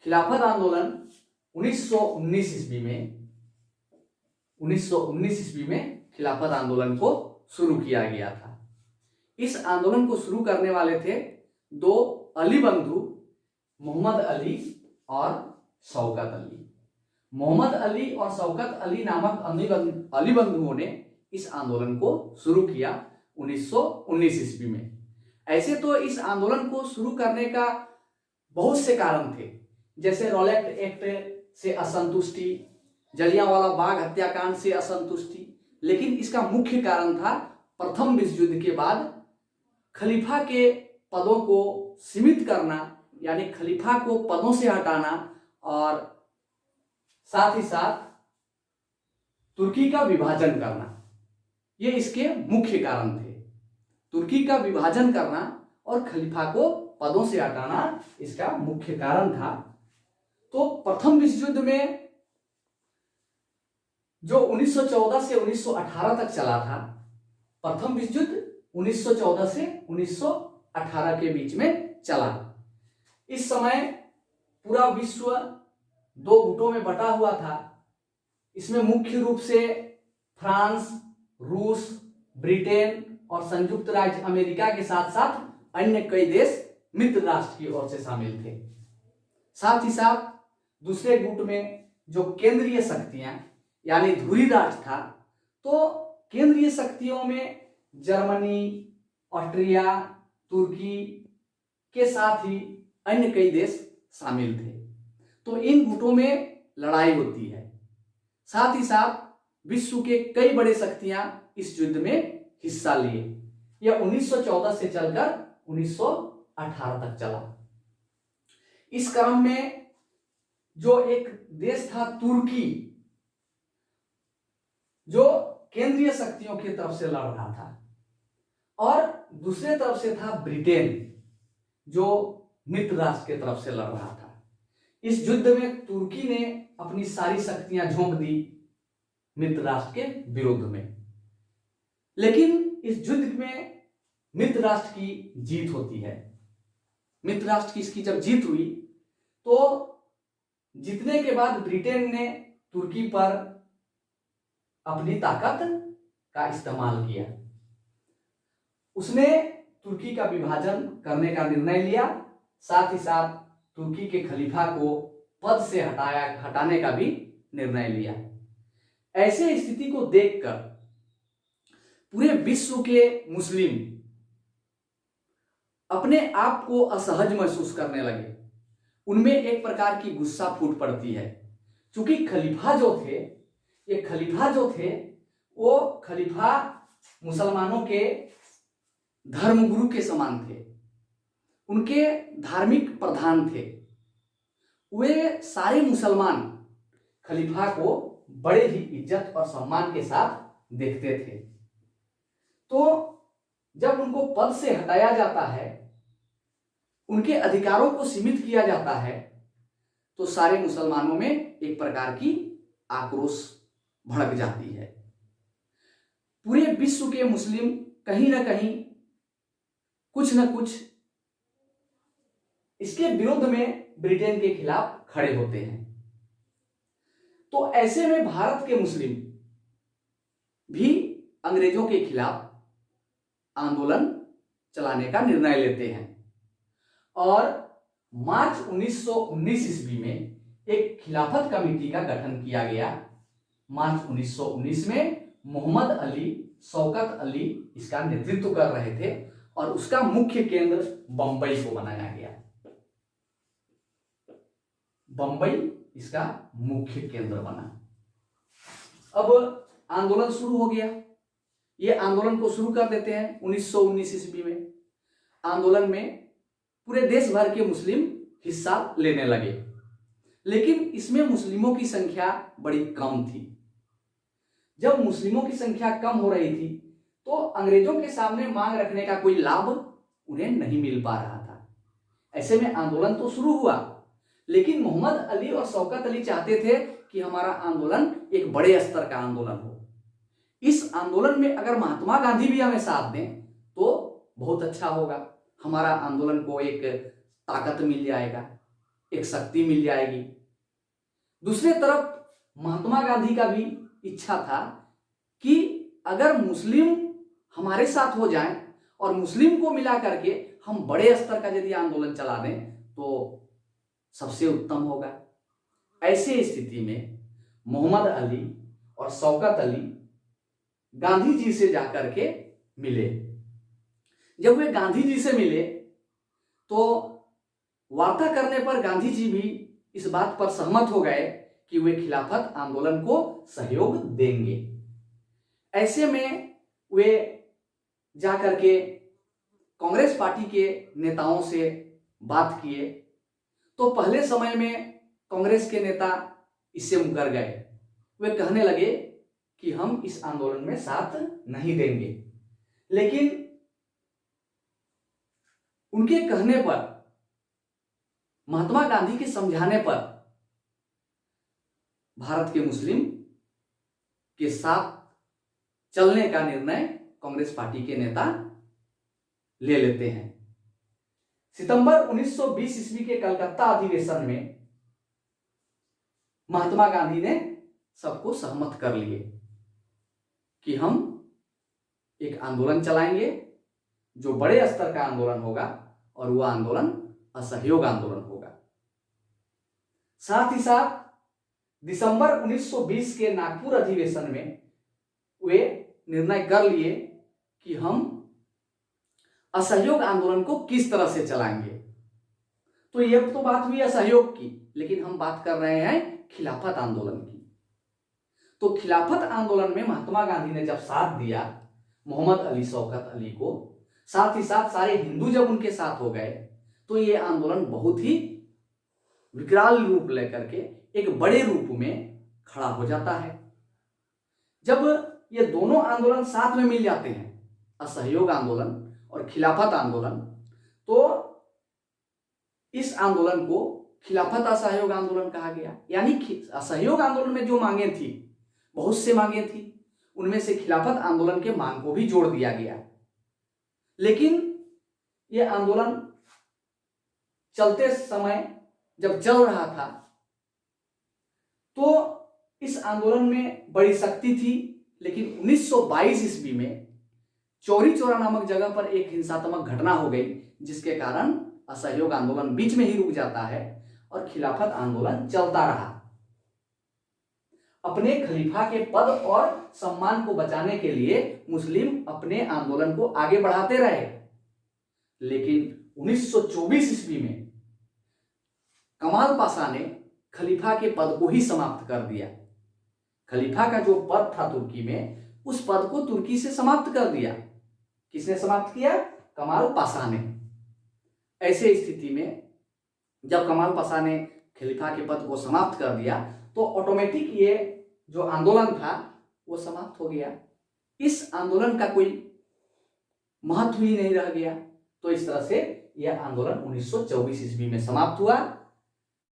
खिलाफत आंदोलन 1919 ईस्वी में 1919 ईस्वी में खिलाफत आंदोलन को शुरू किया गया था। इस आंदोलन को शुरू करने वाले थे दो अली बंधु, मोहम्मद अली और शौकत अली। मोहम्मद अली और शौकत अली नामक अली बंधुओं ने इस आंदोलन को शुरू किया 1919 ईस्वी में। ऐसे तो इस आंदोलन को शुरू करने का बहुत से कारण थे, जैसे रॉलेट एक्ट से असंतुष्टि, जलियांवाला बाग हत्याकांड से असंतुष्टि, लेकिन इसका मुख्य कारण था प्रथम विश्व युद्ध के बाद खलीफा के पदों को सीमित करना, यानी खलीफा को पदों से हटाना, और साथ ही साथ तुर्की का विभाजन करना। ये इसके मुख्य कारण थे। तुर्की का विभाजन करना और खलीफा को पदों से हटाना इसका मुख्य कारण था। तो प्रथम विश्व युद्ध में जो 1914 से 1918 तक चला था, प्रथम विश्व युद्ध 1914 से 1918 के बीच में चला। इस समय पूरा विश्व दो गुटों में बटा हुआ था। इसमें मुख्य रूप से फ्रांस, रूस, ब्रिटेन और संयुक्त राज्य अमेरिका के साथ साथ अन्य कई देश मित्र राष्ट्र की ओर से शामिल थे। साथ ही साथ दूसरे गुट में जो केंद्रीय शक्तियां यानी धुरी राष्ट्र था, तो केंद्रीय शक्तियों में जर्मनी, ऑस्ट्रिया, तुर्की के साथ ही अन्य कई देश शामिल थे। तो इन गुटों में लड़ाई होती है। साथ ही साथ विश्व के कई बड़े शक्तियां इस युद्ध में हिस्सा लिए। यह 1914 से चलकर 1918 तक चला। इस क्रम में जो एक देश था तुर्की, जो केंद्रीय शक्तियों की तरफ से लड़ रहा था, और दूसरे तरफ से था ब्रिटेन, जो मित्र राष्ट्र की तरफ से लड़ रहा था। इस युद्ध में तुर्की ने अपनी सारी शक्तियां झोंक दी मित्र राष्ट्र के विरोध में, लेकिन इस युद्ध में मित्र राष्ट्र की जीत होती है। मित्र राष्ट्र की इसकी जब जीत हुई, तो जीतने के बाद ब्रिटेन ने तुर्की पर अपनी ताकत का इस्तेमाल किया। उसने तुर्की का विभाजन करने का निर्णय लिया, साथ ही साथ तुर्की के खलीफा को पद से हटाने का भी निर्णय लिया। ऐसे स्थिति को देखकर पूरे विश्व के मुस्लिम अपने आप को असहज महसूस करने लगे। उनमें एक प्रकार की गुस्सा फूट पड़ती है, क्योंकि खलीफा जो थे वो खलीफा मुसलमानों के धर्मगुरु के समान थे। उनके धार्मिक प्रधान थे। वे सारे मुसलमान खलीफा को बड़े ही इज्जत और सम्मान के साथ देखते थे। तो जब उनको पद से हटाया जाता है, उनके अधिकारों को सीमित किया जाता है, तो सारे मुसलमानों में एक प्रकार की आक्रोश भड़क जाती है। पूरे विश्व के मुस्लिम कहीं ना कहीं कुछ न कुछ इसके विरुद्ध में ब्रिटेन के खिलाफ खड़े होते हैं। तो ऐसे में भारत के मुस्लिम भी अंग्रेजों के खिलाफ आंदोलन चलाने का निर्णय लेते हैं, और मार्च 1919 ईस्वी में एक खिलाफत कमेटी का गठन किया गया। मार्च 1919 में मोहम्मद अली, शौकत अली इसका नेतृत्व कर रहे थे, और उसका मुख्य केंद्र बंबई को बनाया गया। बंबई इसका मुख्य केंद्र बना। अब आंदोलन शुरू हो गया। ये आंदोलन को शुरू कर देते हैं 1919 ईस्वी में। आंदोलन में पूरे देश भर के मुस्लिम हिस्सा लेने लगे, लेकिन इसमें मुस्लिमों की संख्या बड़ी कम थी। जब मुस्लिमों की संख्या कम हो रही थी, तो अंग्रेजों के सामने मांग रखने का कोई लाभ उन्हें नहीं मिल पा रहा था। ऐसे में आंदोलन तो शुरू हुआ, लेकिन मोहम्मद अली और शौकत अली चाहते थे कि हमारा आंदोलन एक बड़े स्तर का आंदोलन हो। इस आंदोलन में अगर महात्मा गांधी भी हमें साथ दें तो बहुत अच्छा होगा, हमारा आंदोलन को एक ताकत मिल जाएगा। एक शक्ति मिल जाएगी। दूसरी तरफ महात्मा गांधी का भी इच्छा था कि अगर मुस्लिम हमारे साथ हो जाएं और मुस्लिम को मिला करके हम बड़े स्तर का यदि आंदोलन चला दें तो सबसे उत्तम होगा। ऐसे स्थिति में मोहम्मद अली और शौकत अली गांधी जी से जाकर के मिले। जब वे गांधी जी से मिले तो वार्ता करने पर गांधी जी भी इस बात पर सहमत हो गए कि वे खिलाफत आंदोलन को सहयोग देंगे। ऐसे में वे जाकर के कांग्रेस पार्टी के नेताओं से बात किए तो पहले समय में कांग्रेस के नेता इससे मुकर गए। वे कहने लगे कि हम इस आंदोलन में साथ नहीं देंगे, लेकिन उनके कहने पर, महात्मा गांधी के समझाने पर भारत के मुस्लिम के साथ चलने का निर्णय कांग्रेस पार्टी के नेता ले लेते हैं। सितंबर 1920 ईस्वी के कलकत्ता अधिवेशन में महात्मा गांधी ने सबको सहमत कर लिए कि हम एक आंदोलन चलाएंगे जो बड़े स्तर का आंदोलन होगा और वह आंदोलन असहयोग आंदोलन होगा। साथ ही साथ दिसंबर 1920 के नागपुर अधिवेशन में वे निर्णय कर लिए कि हम असहयोग आंदोलन को किस तरह से चलाएंगे। तो यह तो बात हुई असहयोग की, लेकिन हम बात कर रहे हैं खिलाफत आंदोलन की। तो खिलाफत आंदोलन में महात्मा गांधी ने जब साथ दिया मोहम्मद अली शौकत अली को, साथ ही साथ सारे हिंदू जब उनके साथ हो गए तो ये आंदोलन बहुत ही विकराल रूप लेकर के एक बड़े रूप में खड़ा हो जाता है। जब ये दोनों आंदोलन साथ में मिल जाते हैं, असहयोग आंदोलन और खिलाफत आंदोलन, तो इस आंदोलन को खिलाफत असहयोग आंदोलन कहा गया। यानी असहयोग आंदोलन में जो मांगे थी, बहुत से मांगे थी, उनमें से खिलाफत आंदोलन के मांग को भी जोड़ दिया गया। लेकिन यह आंदोलन चलते समय जब चल रहा था तो इस आंदोलन में बड़ी शक्ति थी, लेकिन 1922 ईस्वी में चौरी चौरा नामक जगह पर एक हिंसात्मक घटना हो गई, जिसके कारण असहयोग आंदोलन बीच में ही रुक जाता है और खिलाफत आंदोलन चलता रहा। अपने खलीफा के पद और सम्मान को बचाने के लिए मुस्लिम अपने आंदोलन को आगे बढ़ाते रहे। लेकिन 1924 ईस्वी में कमाल पाशा ने खलीफा के पद को ही समाप्त कर दिया। खलीफा का जो पद था तुर्की में, उस पद को तुर्की से समाप्त कर दिया। किसने समाप्त किया? कमाल पाशा ने। ऐसे स्थिति में जब कमाल पाशा ने खलीफा के पद को समाप्त कर दिया तो ऑटोमेटिक ये जो आंदोलन था वो समाप्त हो गया। इस आंदोलन का कोई महत्व ही नहीं रह गया। तो इस तरह से यह आंदोलन 1924 ईस्वी में समाप्त हुआ